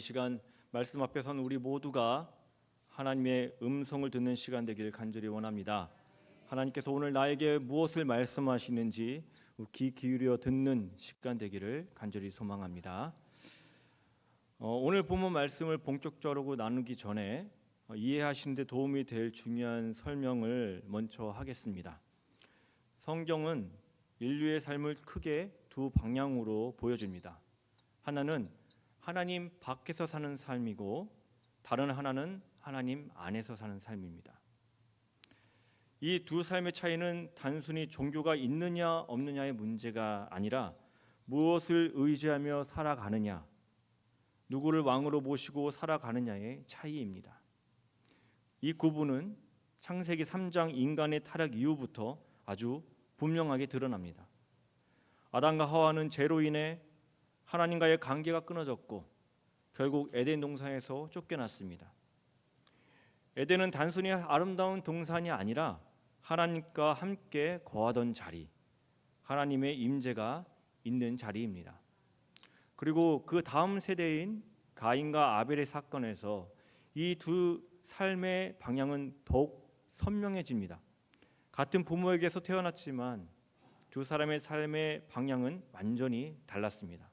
시간 말씀 앞에 선 우리 모두가 하나님의 음성을 듣는 시간 되기를 간절히 원합니다. 하나님께서 오늘 나에게 무엇을 말씀하시는지 귀 기울여 듣는 시간 되기를 간절히 소망합니다. 오늘 본문 말씀을 본격적으로 나누기 전에 이해하시는 데 도움이 될 중요한 설명을 먼저 하겠습니다. 성경은 인류의 삶을 크게 두 방향으로 보여줍니다. 하나는 하나님 밖에서 사는 삶이고 다른 하나는 하나님 안에서 사는 삶입니다. 이 두 삶의 차이는 단순히 종교가 있느냐 없느냐의 문제가 아니라 무엇을 의지하며 살아가느냐, 누구를 왕으로 모시고 살아가느냐의 차이입니다. 이 구분은 창세기 3장 인간의 타락 이후부터 아주 분명하게 드러납니다. 아담과 하와는 죄로 인해 하나님과의 관계가 끊어졌고 결국 에덴 동산에서 쫓겨났습니다. 에덴은 단순히 아름다운 동산이 아니라 하나님과 함께 거하던 자리, 하나님의 임재가 있는 자리입니다. 그리고 그 다음 세대인 가인과 아벨의 사건에서 이 두 삶의 방향은 더욱 선명해집니다. 같은 부모에게서 태어났지만 두 사람의 삶의 방향은 완전히 달랐습니다.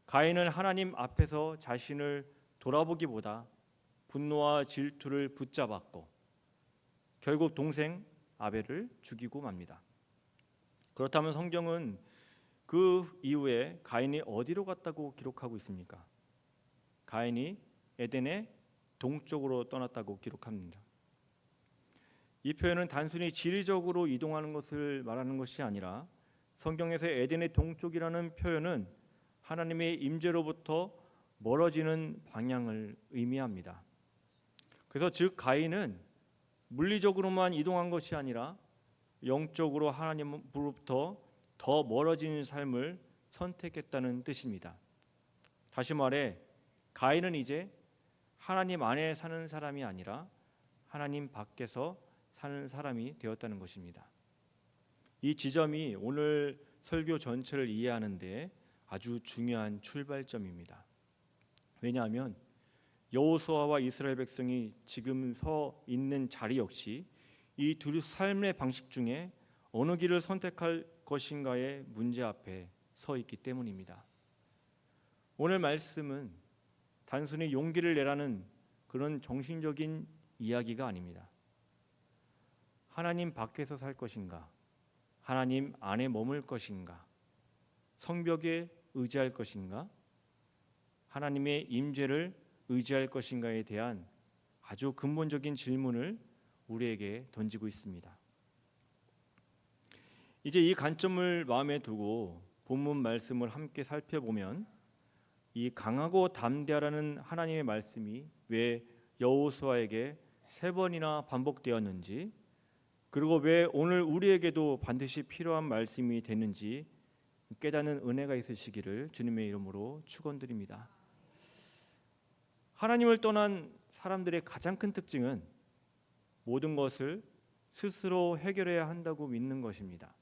가인은 하나님 앞에서 자신을 돌아보기보다 분노와 질투를 붙잡았고 결국 동생 아벨을 죽이고 맙니다. 그렇다면 성경은 그 이후에 가인이 어디로 갔다고 기록하고 있습니까? 가인이 에덴의 동쪽으로 떠났다고 기록합니다. 이 표현은 단순히 지리적으로 이동하는 것을 말하는 것이 아니라 성경에서 에덴의 동쪽이라는 표현은 하나님의 임재로부터 멀어지는 방향을 의미합니다. 그래서 즉 가인은 물리적으로만 이동한 것이 아니라 영적으로 하나님으로부터 더 멀어지는 삶을 선택했다는 뜻입니다. 다시 말해 가인은 이제 하나님 안에 사는 사람이 아니라 하나님 밖에서 사는 사람이 되었다는 것입니다. 이 지점이 오늘 설교 전체를 이해하는 데 아주 중요한 출발점입니다. 왜냐하면 여호수아와 이스라엘 백성이 지금 서 있는 자리 역시 이 두 삶의 방식 중에 어느 길을 선택할 것인가의 문제 앞에 서 있기 때문입니다. 오늘 말씀은 단순히 용기를 내라는 그런 정신적인 이야기가 아닙니다. 하나님 밖에서 살 것인가, 하나님 안에 머물 것인가, 성벽에 의지할 것인가, 하나님의 임재를 의지할 것인가에 대한 아주 근본적인 질문을 우리에게 던지고 있습니다. 이제 이 관점을 마음에 두고 본문 말씀을 함께 살펴보면 이 강하고 담대하라는 하나님의 말씀이 왜 여호수아에게 3번이나 반복되었는지, 그리고 왜 오늘 우리에게도 반드시 필요한 말씀이 되는지 깨닫는 은혜가 있으시기를 주님의 이름으로 축원드립니다. 하나님을 떠난 사람들의 가장 큰 특징은 모든 것을 스스로 해결해야 한다고 믿는 것입니다.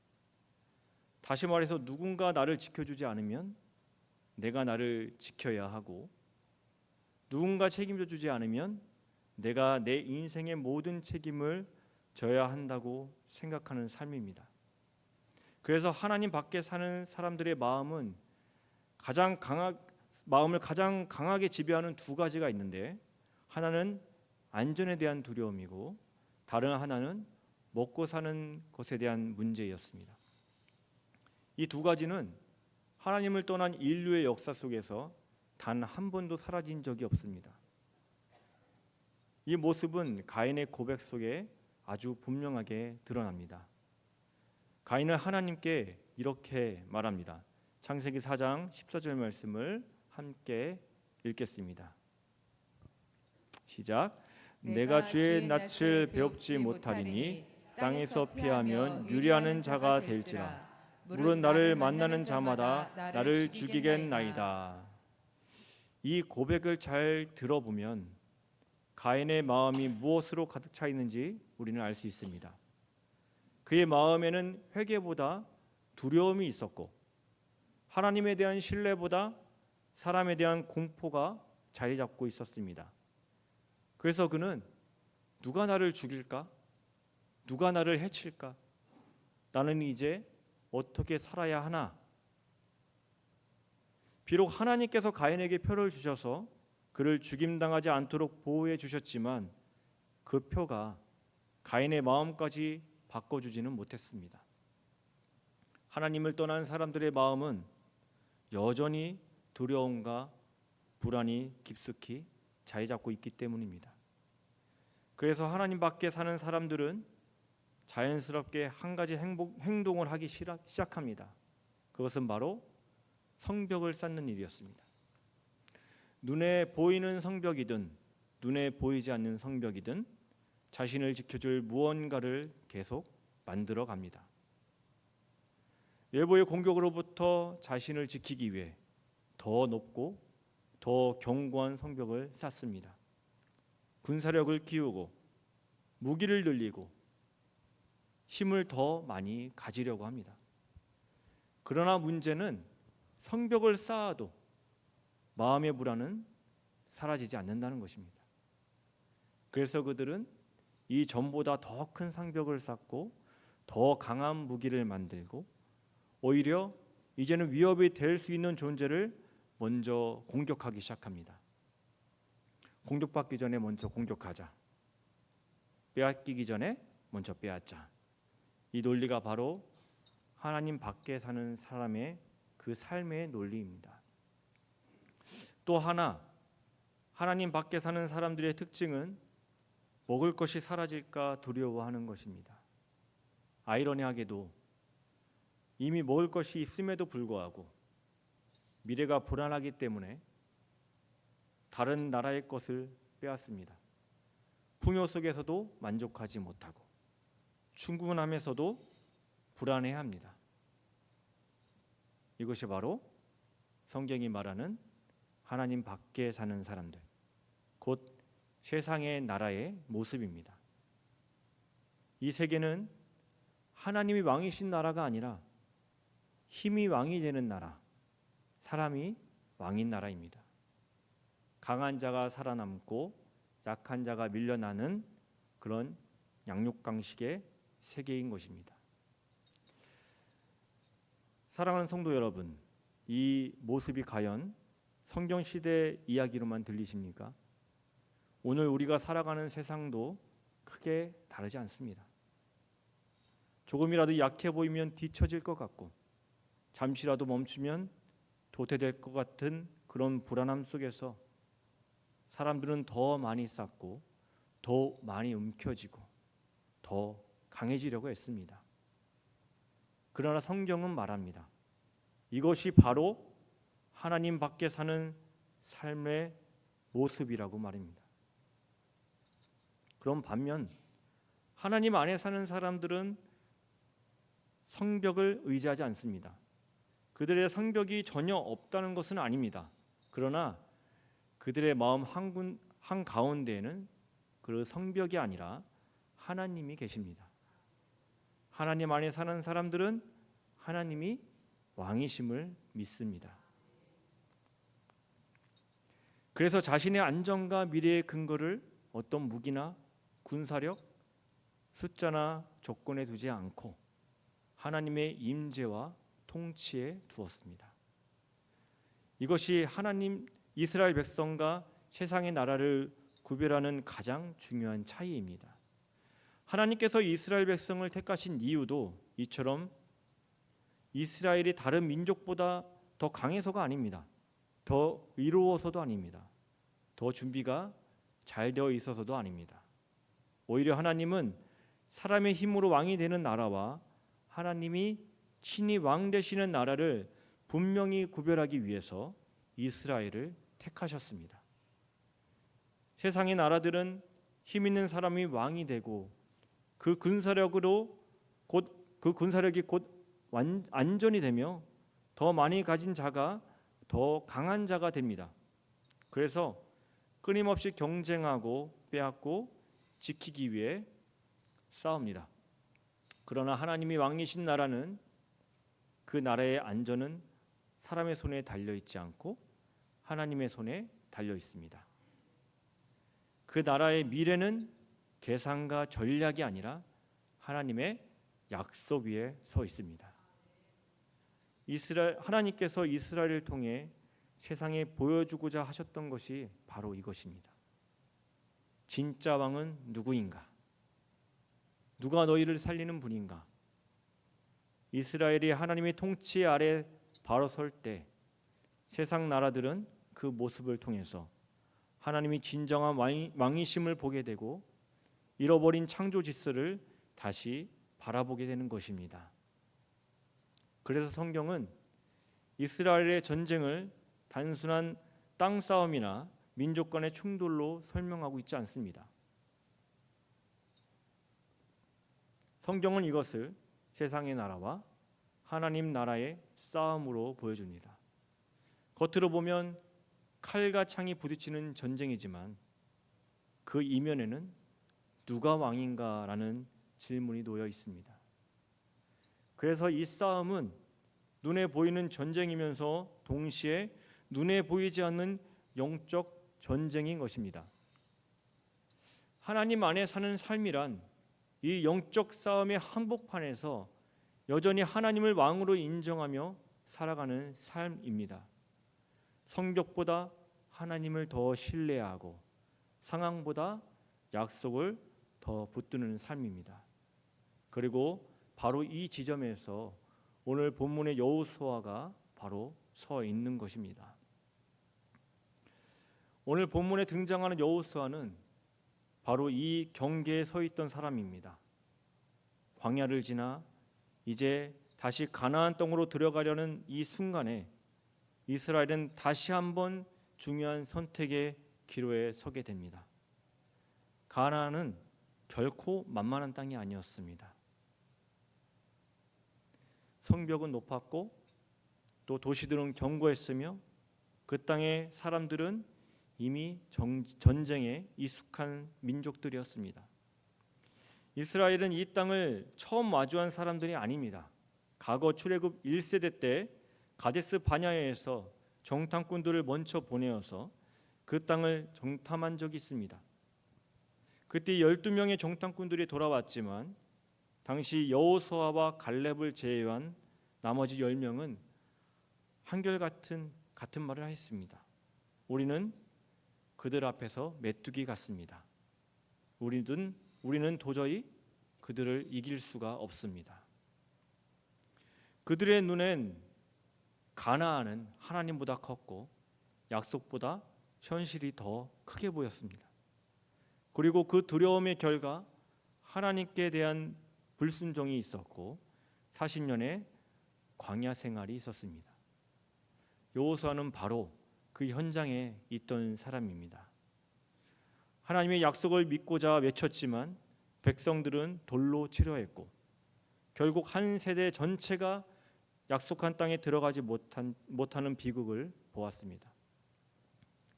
다시 말해서 누군가 나를 지켜주지 않으면 내가 나를 지켜야 하고, 누군가 책임져 주지 않으면 내가 내 인생의 모든 책임을 져야 한다고 생각하는 삶입니다. 그래서 하나님 밖에 사는 사람들의 마음을 가장 강하게 지배하는 두 가지가 있는데, 하나는 안전에 대한 두려움이고 다른 하나는 먹고 사는 것에 대한 문제였습니다. 이 두 가지는 하나님을 떠난 인류의 역사 속에서 단 한 번도 사라진 적이 없습니다. 이 모습은 가인의 고백 속에 아주 분명하게 드러납니다. 가인은 하나님께 이렇게 말합니다. 창세기 4장 14절 말씀을 함께 읽겠습니다. 시작. 내가 주의 낯을 배웁지 못하리니 땅에서 피하면 유리하는 자가 될지라. 물은 나를 만나는 자마다 나를 죽이겠나이다. 이 고백을 잘 들어보면 가인의 마음이 무엇으로 가득 차 있는지 우리는 알 수 있습니다. 그의 마음에는 회개보다 두려움이 있었고 하나님에 대한 신뢰보다 사람에 대한 공포가 자리 잡고 있었습니다. 그래서 그는 누가 나를 죽일까? 누가 나를 해칠까? 나는 이제 어떻게 살아야 하나? 비록 하나님께서 가인에게 표를 주셔서 그를 죽임당하지 않도록 보호해 주셨지만 그 표가 가인의 마음까지 바꿔주지는 못했습니다. 하나님을 떠난 사람들의 마음은 여전히 두려움과 불안이 깊숙이 자리 잡고 있기 때문입니다. 그래서 하나님 밖에 사는 사람들은 자연스럽게 한 가지 행동을 하기 시작합니다. 그것은 바로 성벽을 쌓는 일이었습니다. 눈에 보이는 성벽이든 눈에 보이지 않는 성벽이든 자신을 지켜줄 무언가를 계속 만들어 갑니다. 외부의 공격으로부터 자신을 지키기 위해 더 높고 더 견고한 성벽을 쌓습니다. 군사력을 키우고 무기를 늘리고 힘을 더 많이 가지려고 합니다. 그러나 문제는 성벽을 쌓아도 마음의 불안은 사라지지 않는다는 것입니다. 그래서 그들은 이 전보다 더 큰 성벽을 쌓고 더 강한 무기를 만들고 오히려 이제는 위협이 될 수 있는 존재를 먼저 공격하기 시작합니다. 공격받기 전에 먼저 공격하자. 빼앗기기 전에 먼저 빼앗자. 이 논리가 바로 하나님 밖에 사는 사람의 그 삶의 논리입니다. 또 하나, 하나님 밖에 사는 사람들의 특징은 먹을 것이 사라질까 두려워하는 것입니다. 아이러니하게도 이미 먹을 것이 있음에도 불구하고 미래가 불안하기 때문에 다른 나라의 것을 빼앗습니다. 풍요 속에서도 만족하지 못하고 충분함에서도 불안해합니다. 이것이 바로 성경이 말하는 하나님 밖에 사는 사람들, 곧 세상의 나라의 모습입니다. 이 세계는 하나님이 왕이신 나라가 아니라 힘이 왕이 되는 나라, 사람이 왕인 나라입니다. 강한 자가 살아남고 약한 자가 밀려나는 그런 양육강식의 세계인 것입니다. 사랑하는 성도 여러분, 이 모습이 과연 성경 시대 이야기로만 들리십니까? 오늘 우리가 살아가는 세상도 크게 다르지 않습니다. 조금이라도 약해 보이면 뒤처질 것 같고 잠시라도 멈추면 도태될 것 같은 그런 불안함 속에서 사람들은 더 많이 쌓고 더 많이 움켜쥐고 더 강해지려고 했습니다. 그러나 성경은 말합니다. 이것이 바로 하나님 밖에 사는 삶의 모습이라고 말입니다. 그럼 반면 하나님 안에 사는 사람들은 성벽을 의지하지 않습니다. 그들의 성벽이 전혀 없다는 것은 아닙니다. 그러나 그들의 마음 한가운데에는 그 성벽이 아니라 하나님이 계십니다. 하나님 안에 사는 사람들은 하나님이 왕이심을 믿습니다. 그래서 자신의 안정과 미래의 근거를 어떤 무기나 군사력, 숫자나 조건에 두지 않고 하나님의 임재와 통치에 두었습니다. 이것이 하나님 이스라엘 백성과 세상의 나라를 구별하는 가장 중요한 차이입니다. 하나님께서 이스라엘 백성을 택하신 이유도 이처럼 이스라엘이 다른 민족보다 더 강해서가 아닙니다. 더 의로워서도 아닙니다. 더 준비가 잘 되어 있어서도 아닙니다. 오히려 하나님은 사람의 힘으로 왕이 되는 나라와 하나님이 친히 왕 되시는 나라를 분명히 구별하기 위해서 이스라엘을 택하셨습니다. 세상의 나라들은 힘 있는 사람이 왕이 되고 그 군사력이 곧 안전이 되며 더 많이 가진 자가 더 강한 자가 됩니다. 그래서 끊임없이 경쟁하고 빼앗고 지키기 위해 싸웁니다. 그러나 하나님이 왕이신 나라는 그 나라의 안전은 사람의 손에 달려 있지 않고 하나님의 손에 달려 있습니다. 그 나라의 미래는 계산과 전략이 아니라 하나님의 약속 위에 서 있습니다. 하나님께서 이스라엘을 통해 세상에 보여주고자 하셨던 것이 바로 이것입니다. 진짜 왕은 누구인가? 누가 너희를 살리는 분인가? 이스라엘이 하나님의 통치 아래 바로 설 때 세상 나라들은 그 모습을 통해서 하나님이 진정한 왕이심을 보게 되고 잃어버린 창조 질서를 다시 바라보게 되는 것입니다. 그래서 성경은 이스라엘의 전쟁을 단순한 땅 싸움이나 민족 간의 충돌로 설명하고 있지 않습니다. 성경은 이것을 세상의 나라와 하나님 나라의 싸움으로 보여줍니다. 겉으로 보면 칼과 창이 부딪히는 전쟁이지만 그 이면에는 누가 왕인가라는 질문이 놓여 있습니다. 그래서 이 싸움은 눈에 보이는 전쟁이면서 동시에 눈에 보이지 않는 영적 전쟁인 것입니다. 하나님 안에 사는 삶이란 이 영적 싸움의 한복판에서 여전히 하나님을 왕으로 인정하며 살아가는 삶입니다. 성격보다 하나님을 더 신뢰하고 상황보다 약속을 더 붙드는 삶입니다. 그리고 바로 이 지점에서 오늘 본문의 여호수아가 바로 서 있는 것입니다. 오늘 본문에 등장하는 여호수아는 바로 이 경계에 서 있던 사람입니다. 광야를 지나 이제 다시 가나안 땅으로 들어가려는 이 순간에 이스라엘은 다시 한번 중요한 선택의 기로에 서게 됩니다. 가나안은 결코 만만한 땅이 아니었습니다. 성벽은 높았고 또 도시들은 견고했으며 그 땅의 사람들은 이미 전쟁에 익숙한 민족들이었습니다. 이스라엘은 이 땅을 처음 마주한 사람들이 아닙니다. 과거 출애굽 1세대 때 가데스 바냐에서 정탐꾼들을 먼저 보내어서 그 땅을 정탐한 적이 있습니다. 그때 12명의 정탐꾼들이 돌아왔지만 당시 여호수아와 갈렙을 제외한 나머지 10명은 한결같은 말을 했습니다. 우리는 그들 앞에서 메뚜기 같습니다. 우리는 도저히 그들을 이길 수가 없습니다. 그들의 눈엔 가나안은 하나님보다 컸고 약속보다 현실이 더 크게 보였습니다. 그리고 그 두려움의 결과 하나님께 대한 불순종이 있었고 40년의 광야 생활이 있었습니다. 여호수아는 바로 그 현장에 있던 사람입니다. 하나님의 약속을 믿고자 외쳤지만 백성들은 돌로 치려했고 결국 한 세대 전체가 약속한 땅에 들어가지 못하는 비극을 보았습니다.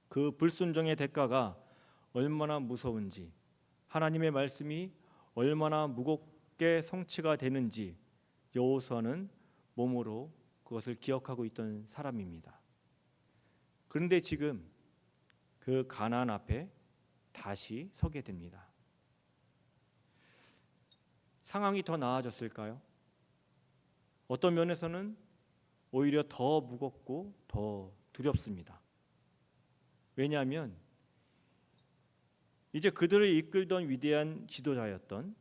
그 불순종의 대가가 얼마나 무서운지, 하나님의 말씀이 얼마나 무겁게 성취가 되는지 여호수아는 몸으로 그것을 기억하고 있던 사람입니다. 그런데 지금 그 가나안 앞에 다시 서게 됩니다. 상황이 더 나아졌을까요? 어떤 면에서는 오히려 더 무겁고 더 두렵습니다. 왜냐하면 이제 그들을 이끌던 위대한 지도자였던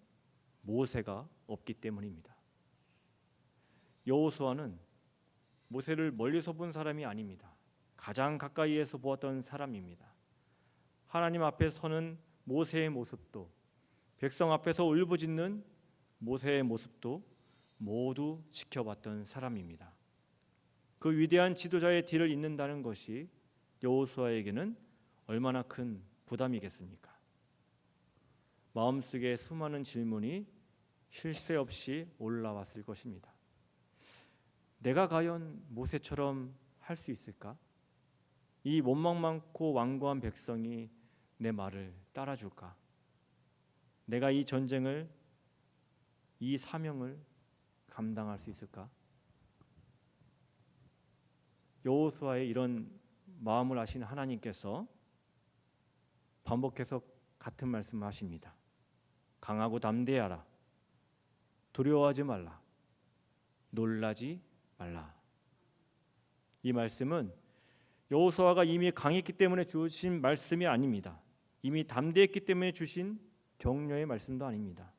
모세가 없기 때문입니다. 여호수아는 모세를 멀리서 본 사람이 아닙니다. 가장 가까이에서 보았던 사람입니다. 하나님 앞에 서는 모세의 모습도 백성 앞에서 울부짖는 모세의 모습도 모두 지켜봤던 사람입니다. 그 위대한 지도자의 뒤를 잇는다는 것이 여호수아에게는 얼마나 큰 부담이겠습니까? 마음속에 수많은 질문이 쉴 새 없이 올라왔을 것입니다. 내가 과연 모세처럼 할 수 있을까? 이 원망 많고 완고한 백성이 내 말을 따라줄까? 내가 이 전쟁을, 이 사명을 감당할 수 있을까? 여호수아의 이런 마음을 아신 하나님께서 반복해서 같은 말씀을 하십니다. 강하고 담대하라. 두려워하지 말라. 놀라지 말라. 이 말씀은 여호수아가 이미 강했기 때문에 주신 말씀이 아닙니다. 이미 담대했기 때문에 주신 격려의 말씀도 아닙니다.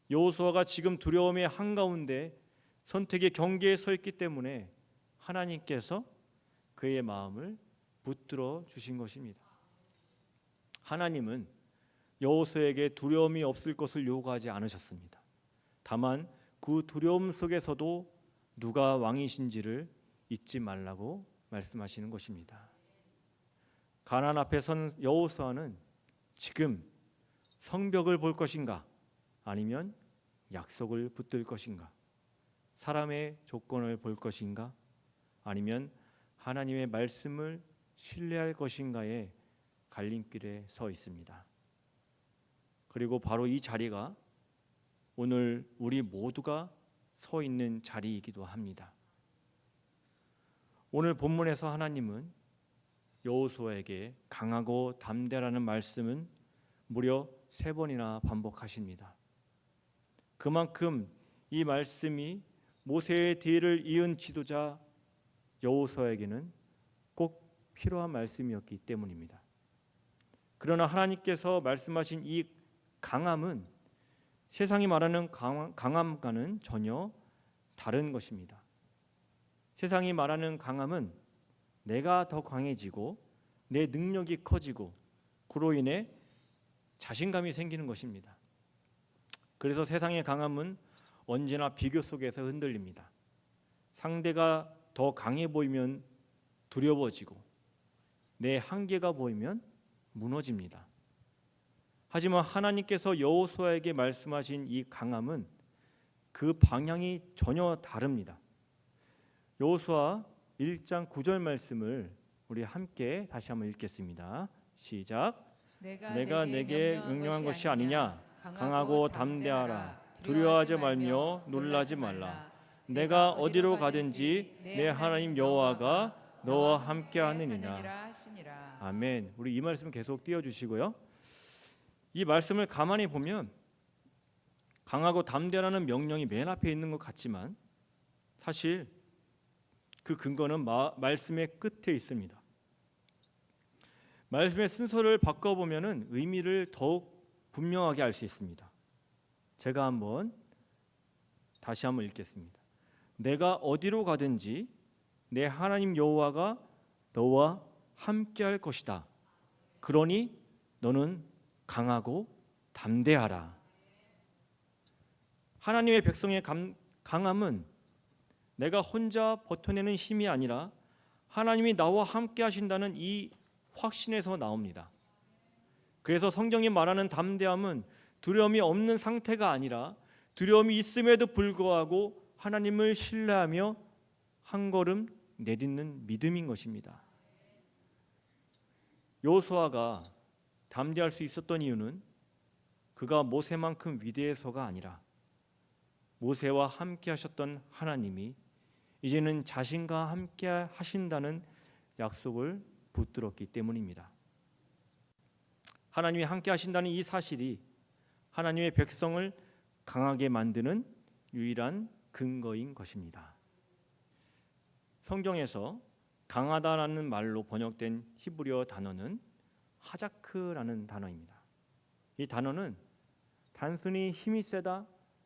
여호수아가 지금 두려움의 한가운데 선택의 경계에 서 있기 때문에 하나님께서 그의 마음을 붙들어 주신 것입니다. 하나님은 여호수아에게 두려움이 없을 것을 요구하지 않으셨습니다. 다만 그 두려움 속에서도 누가 왕이신지를 잊지 말라고 말씀하시는 것입니다. 가나안 앞에 선 여호수아는 지금 성벽을 볼 것인가 아니면 약속을 붙들 것인가, 사람의 조건을 볼 것인가 아니면 하나님의 말씀을 신뢰할 것인가의 갈림길에 서 있습니다. 그리고 바로 이 자리가 오늘 우리 모두가 서 있는 자리이기도 합니다. 오늘 본문에서 하나님은 여호수아에게 강하고 담대라는 말씀은 무려 3번이나 반복하십니다. 그만큼 이 말씀이 모세의 뒤를 이은 지도자 여호수아에게는 꼭 필요한 말씀이었기 때문입니다. 그러나 하나님께서 말씀하신 이 강함은 세상이 말하는 강함과는 전혀 다른 것입니다. 세상이 말하는 강함은 내가 더 강해지고 내 능력이 커지고 그로 인해 자신감이 생기는 것입니다. 그래서 세상의 강함은 언제나 비교 속에서 흔들립니다. 상대가 더 강해 보이면 두려워지고 내 한계가 보이면 무너집니다. 하지만 하나님께서 여호수아에게 말씀하신 이 강함은 그 방향이 전혀 다릅니다. 여호수아 1장 9절 말씀을 우리 함께 다시 한번 읽겠습니다. 시작. 내가 내게 명령한 것이 아니냐. 강하고 담대하라. 두려워하지 말며 놀라지 말라. 내가 어디로 가든지 내 하나님 여호와가 너와 함께 하느니라. 아멘. 우리 이 말씀 계속 띄워주시고요. 이 말씀을 가만히 보면 강하고 담대라는 명령이 맨 앞에 있는 것 같지만 사실 그 근거는 말씀의 끝에 있습니다. 말씀의 순서를 바꿔보면 의미를 더욱 분명하게 알 수 있습니다. 제가 다시 한번 읽겠습니다. 내가 어디로 가든지 내 하나님 여호와가 너와 함께할 것이다. 그러니 너는 강하고 담대하라. 하나님의 백성의 강함은 내가 혼자 버텨내는 힘이 아니라 하나님이 나와 함께 하신다는 이 확신에서 나옵니다. 그래서 성경이 말하는 담대함은 두려움이 없는 상태가 아니라 두려움이 있음에도 불구하고 하나님을 신뢰하며 한 걸음 내딛는 믿음인 것입니다. 여호수아가 담대할 수 있었던 이유는 그가 모세만큼 위대해서가 아니라 모세와 함께 하셨던 하나님이 이제는 자신과 함께 하신다는 약속을 붙들었기 때문입니다. 하나님이 함께 하신다는 이 사실이 하나님의 백성을 강하게 만드는 유일한 근거인 것입니다. 성경에서 강하다라는 말로 번역된 히브리어 단어는 하자크라는 단어입니다. 이 단어는 단순히 힘이 세다,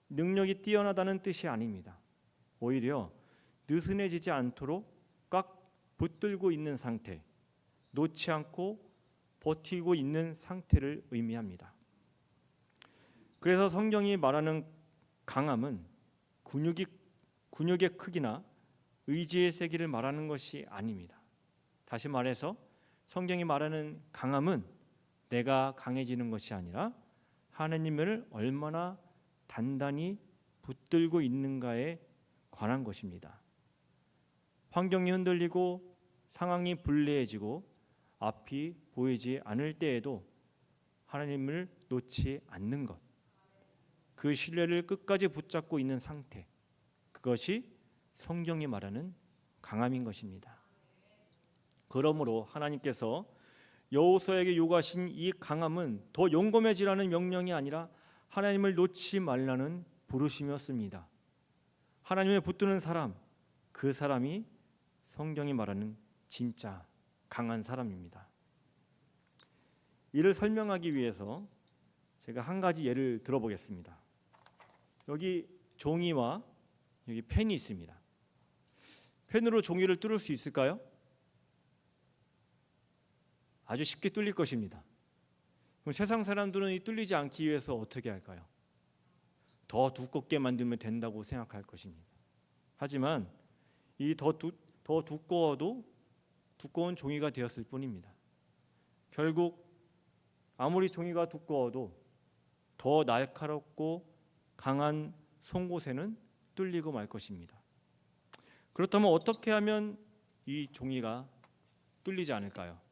능력이 뛰어나다는 뜻이 아닙니다. 오히려 느슨해지지 않도록 꽉 붙들고 있는 상태, 놓지 않고 버티고 있는 상태를 의미합니다. 그래서 성경이 말하는 강함은 근육의 크기나 의지의 세기를 말하는 것이 아닙니다. 다시 말해서 성경이 말하는 강함은 내가 강해지는 것이 아니라 하나님을 얼마나 단단히 붙들고 있는가에 관한 것입니다. 환경이 흔들리고 상황이 불리해지고 앞이 보이지 않을 때에도 하나님을 놓지 않는 것, 그 신뢰를 끝까지 붙잡고 있는 상태, 그것이 성경이 말하는 강함인 것입니다. 그러므로 하나님께서 여호수아에게 요구하신 이 강함은 더 용검해지라는 명령이 아니라 하나님을 놓지 말라는 부르심이었습니다. 하나님을 붙드는 사람, 그 사람이 성경이 말하는 진짜 강한 사람입니다. 이를 설명하기 위해서 제가 한 가지 예를 들어보겠습니다. 여기 종이와 여기 펜이 있습니다. 펜으로 종이를 뚫을 수 있을까요? 아주 쉽게 뚫릴 것입니다. 그럼 세상 사람들은 이 뚫리지 않기 위해서 어떻게 할까요? 더 두껍게 만들면 된다고 생각할 것입니다. 하지만 이 더 두꺼워도 두꺼운 종이가 되었을 뿐입니다. 결국 아무리 종이가 두꺼워도 더 날카롭고 강한 송곳에는 뚫리고 말 것입니다. 그렇다면 어떻게 하면 이 종이가 뚫리지 않을까요?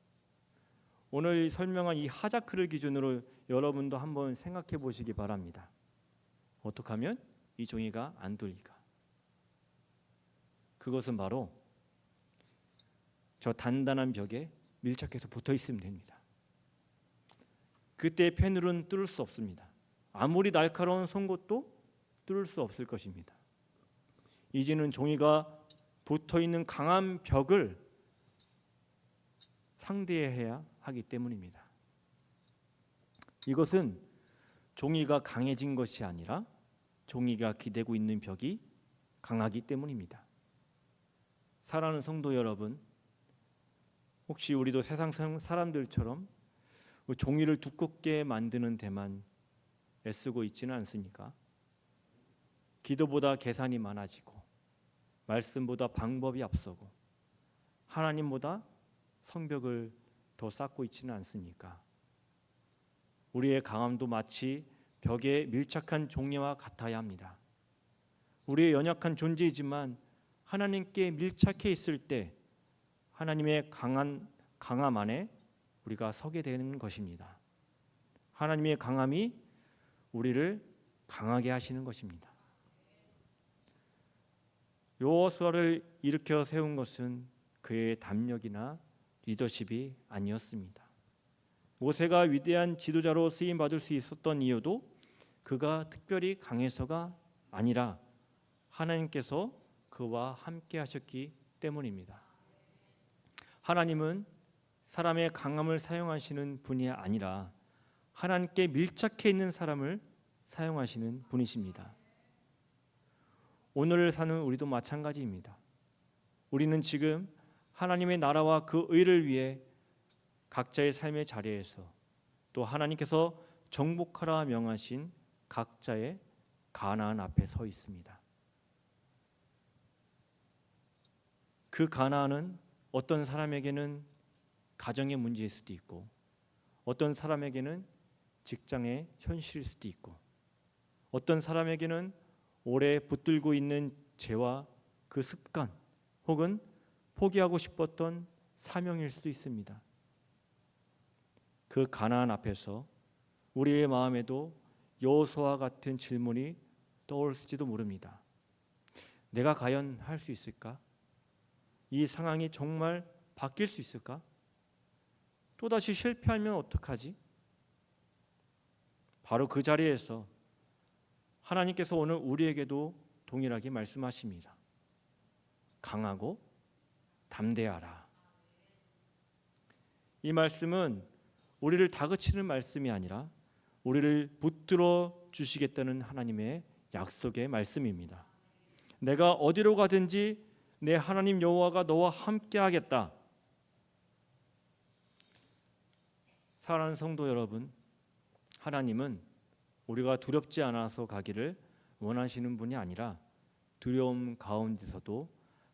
오늘 설명한 이 하자크를 기준으로 여러분도 한번 생각해 보시기 바랍니다. 어떻게 하면 이 종이가 안 뚫릴까? 그것은 바로 저 단단한 벽에 밀착해서 붙어 있으면 됩니다. 그때 펜으로는 뚫을 수 없습니다. 아무리 날카로운 송곳도 뚫을 수 없을 것입니다. 이제는 종이가 붙어 있는 강한 벽을 상대해야 하기 때문입니다. 이것은 종이가 강해진 것이 아니라 종이가 기대고 있는 벽이 강하기 때문입니다. 사랑하는 성도 여러분, 혹시 우리도 세상 사람들처럼 종이를 두껍게 만드는 데만 애쓰고 있지는 않습니까? 기도보다 계산이 많아지고 말씀보다 방법이 앞서고 하나님보다 성벽을 더 쌓고 있지는 않습니까? 우리의 강함도 마치 벽에 밀착한 종이와 같아야 합니다. 우리의 연약한 존재이지만 하나님께 밀착해 있을 때 하나님의 강함 안에 우리가 서게 되는 것입니다. 하나님의 강함이 우리를 강하게 하시는 것입니다. 여호수아를 일으켜 세운 것은 그의 담력이나 리더십이 아니었습니다. 모세가 위대한 지도자로 쓰임 받을 수 있었던 이유도 그가 특별히 강해서가 아니라 하나님께서 그와 함께 하셨기 때문입니다. 하나님은 사람의 강함을 사용하시는 분이 아니라 하나님께 밀착해 있는 사람을 사용하시는 분이십니다. 오늘을 사는 우리도 마찬가지입니다. 우리는 지금 하나님의 나라와 그 의를 위해 각자의 삶의 자리에서 또 하나님께서 정복하라 명하신 각자의 가나안 앞에 서 있습니다. 그 가나안은 어떤 사람에게는 가정의 문제일 수도 있고 어떤 사람에게는 직장의 현실일 수도 있고 어떤 사람에게는 오래 붙들고 있는 죄와 그 습관 혹은 포기하고 싶었던 사명일 수 있습니다. 그 가나안 앞에서 우리의 마음에도 여호수아와 같은 질문이 떠올지도 모릅니다. 내가 과연 할 수 있을까? 이 상황이 정말 바뀔 수 있을까? 또다시 실패하면 어떡하지? 바로 그 자리에서 하나님께서 오늘 우리에게도 동일하게 말씀하십니다. 강하고 담대하라. 이 말씀은 우리를 다그치는 말씀이 아니라 우리를 붙들어 주시겠다는 하나님의 약속의 말씀입니다. 내가 어디로 가든지 내 하나님 여호와가 너와 함께 하겠다. 사랑하는 성도 여러분, 하나님은 우리가 두렵지 않아서 가기를 원하시는 분이 아니라 두려움 가운데서도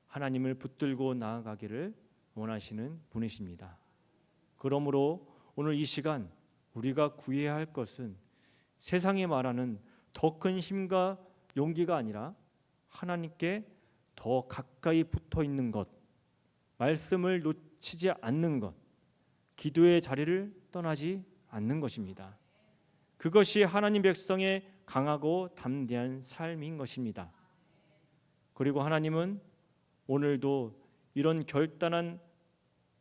하나님을 붙들고 나아가기를 원하시는 분이십니다. 그러므로 오늘 이 시간 우리가 구해야 할 것은 세상이 말하는 더 큰 힘과 용기가 아니라 하나님께 더 가까이 붙어 있는 것, 말씀을 놓치지 않는 것, 기도의 자리를 떠나지 않는 것입니다. 그것이 하나님 백성의 강하고 담대한 삶인 것입니다. 그리고 하나님은 오늘도 이런 결단한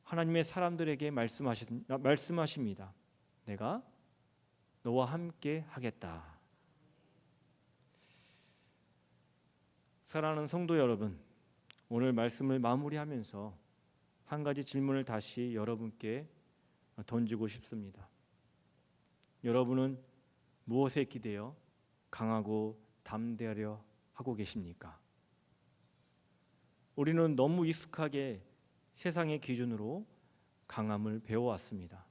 하나님의 사람들에게 말씀하십니다. 내가 너와 함께 하겠다. 사랑하는 성도 여러분, 오늘 말씀을 마무리하면서 한 가지 질문을 다시 여러분께 던지고 싶습니다. 여러분은 무엇에 기대어 강하고 담대하려 하고 계십니까? 우리는 너무 익숙하게 세상의 기준으로 강함을 배워왔습니다.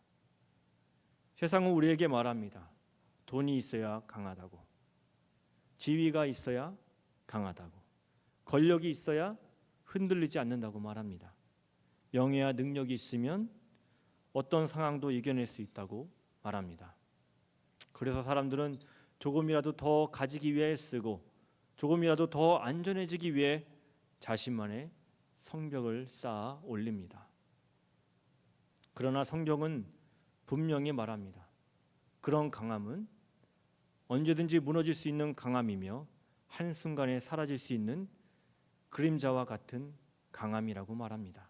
세상은 우리에게 말합니다. 돈이 있어야 강하다고, 지위가 있어야 강하다고, 권력이 있어야 흔들리지 않는다고 말합니다. 명예와 능력이 있으면 어떤 상황도 이겨낼 수 있다고 말합니다. 그래서 사람들은 조금이라도 더 가지기 위해 쓰고 조금이라도 더 안전해지기 위해 자신만의 성벽을 쌓아 올립니다. 그러나 성경은 분명히 말합니다. 그런 강함은 언제든지 무너질 수 있는 강함이며 한순간에 사라질 수 있는 그림자와 같은 강함이라고 말합니다.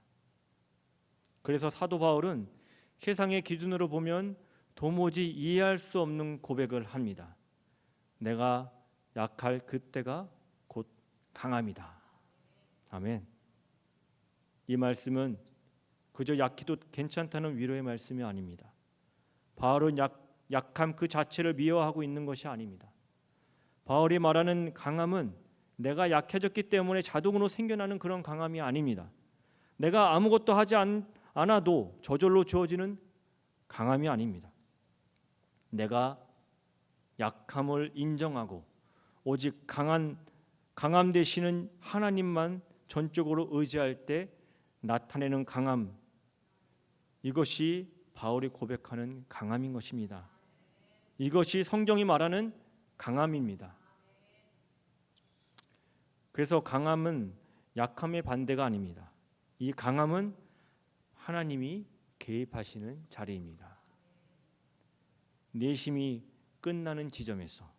그래서 사도 바울은 세상의 기준으로 보면 도무지 이해할 수 없는 고백을 합니다. 내가 약할 그때가 곧 강함이다. 아멘. 이 말씀은 그저 약해도 괜찮다는 위로의 말씀이 아닙니다. 바울은 약함 그 자체를 미워하고 있는 것이 아닙니다. 바울이 말하는 강함은 내가 약해졌기 때문에 자동으로 생겨나는 그런 강함이 아닙니다. 내가 아무것도 하지 않아도 저절로 주어지는 강함이 아닙니다. 내가 약함을 인정하고 오직 강함 되시는 하나님만 전적으로 의지할 때 나타내는 강함, 이것이 바울이 고백하는 강함인 것입니다. 이것이 성경이 말하는 강함입니다. 그래서 강함은 약함의 반대가 아닙니다. 이 강함은 하나님이 개입하시는 자리입니다. 내심이 끝나는 지점에서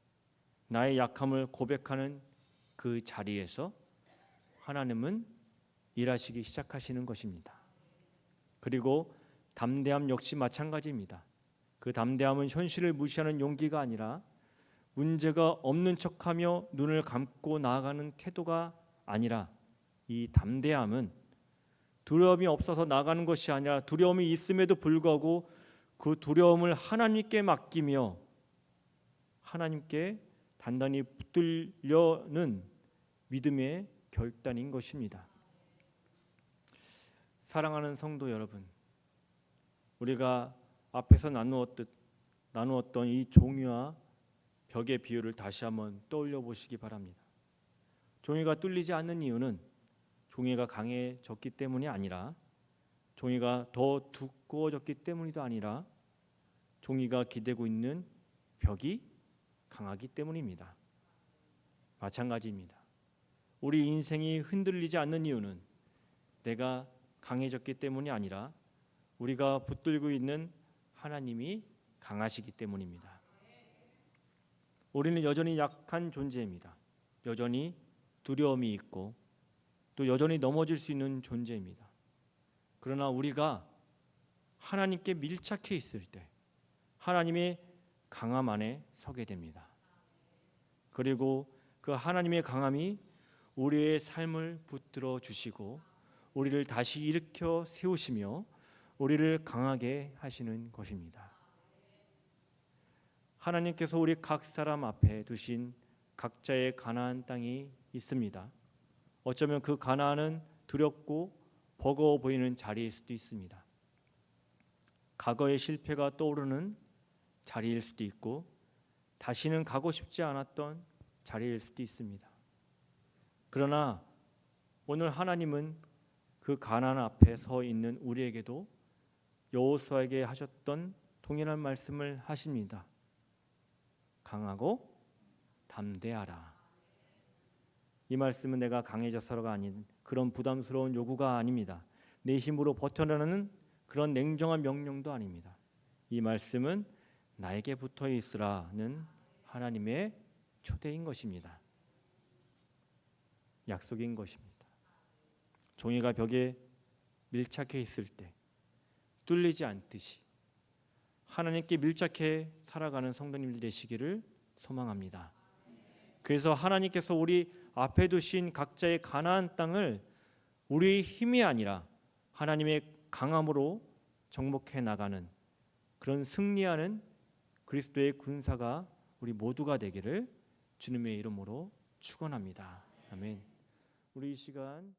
나의 약함을 고백하는 그 자리에서 하나님은 일하시기 시작하시는 것입니다. 그리고 담대함 역시 마찬가지입니다. 그 담대함은 현실을 무시하는 용기가 아니라 문제가 없는 척하며 눈을 감고 나아가는 태도가 아니라 이 담대함은 두려움이 없어서 나가는 것이 아니라 두려움이 있음에도 불구하고 그 두려움을 하나님께 맡기며 하나님께 단단히 붙들려는 믿음의 결단인 것입니다. 사랑하는 성도 여러분, 우리가 앞에서 나누었던 이 종이와 벽의 비유를 다시 한번 떠올려 보시기 바랍니다. 종이가 뚫리지 않는 이유는 종이가 강해졌기 때문이 아니라 종이가 더 두꺼워졌기 때문이도 아니라 종이가 기대고 있는 벽이 강하기 때문입니다. 마찬가지입니다. 우리 인생이 흔들리지 않는 이유는 내가 강해졌기 때문이 아니라 우리가 붙들고 있는 하나님이 강하시기 때문입니다. 우리는 여전히 약한 존재입니다. 여전히 두려움이 있고 또 여전히 넘어질 수 있는 존재입니다. 그러나 우리가 하나님께 밀착해 있을 때 하나님의 강함 안에 서게 됩니다. 그리고 그 하나님의 강함이 우리의 삶을 붙들어 주시고 우리를 다시 일으켜 세우시며 우리를 강하게 하시는 것입니다. 하나님께서 우리 각 사람 앞에 두신 각자의 가나안 땅이 있습니다. 어쩌면 그 가나안은 두렵고 버거워 보이는 자리일 수도 있습니다. 과거의 실패가 떠오르는 자리일 수도 있고 다시는 가고 싶지 않았던 자리일 수도 있습니다. 그러나 오늘 하나님은 그 가나안 앞에 서 있는 우리에게도 여호수아에게 하셨던 동일한 말씀을 하십니다. 강하고 담대하라. 이 말씀은 내가 강해져서가 아닌 그런 부담스러운 요구가 아닙니다. 내 힘으로 버텨내는 그런 냉정한 명령도 아닙니다. 이 말씀은 나에게 붙어 있으라는 하나님의 초대인 것입니다. 약속인 것입니다. 종이가 벽에 밀착해 있을 때 붙들리지 않듯이 하나님께 밀착해 살아가는 성도님들 되시기를 소망합니다. 그래서 하나님께서 우리 앞에 두신 각자의 가나안 땅을 우리의 힘이 아니라 하나님의 강함으로 정복해 나가는 그런 승리하는 그리스도의 군사가 우리 모두가 되기를 주님의 이름으로 축원합니다. 아멘. 우리 이 시간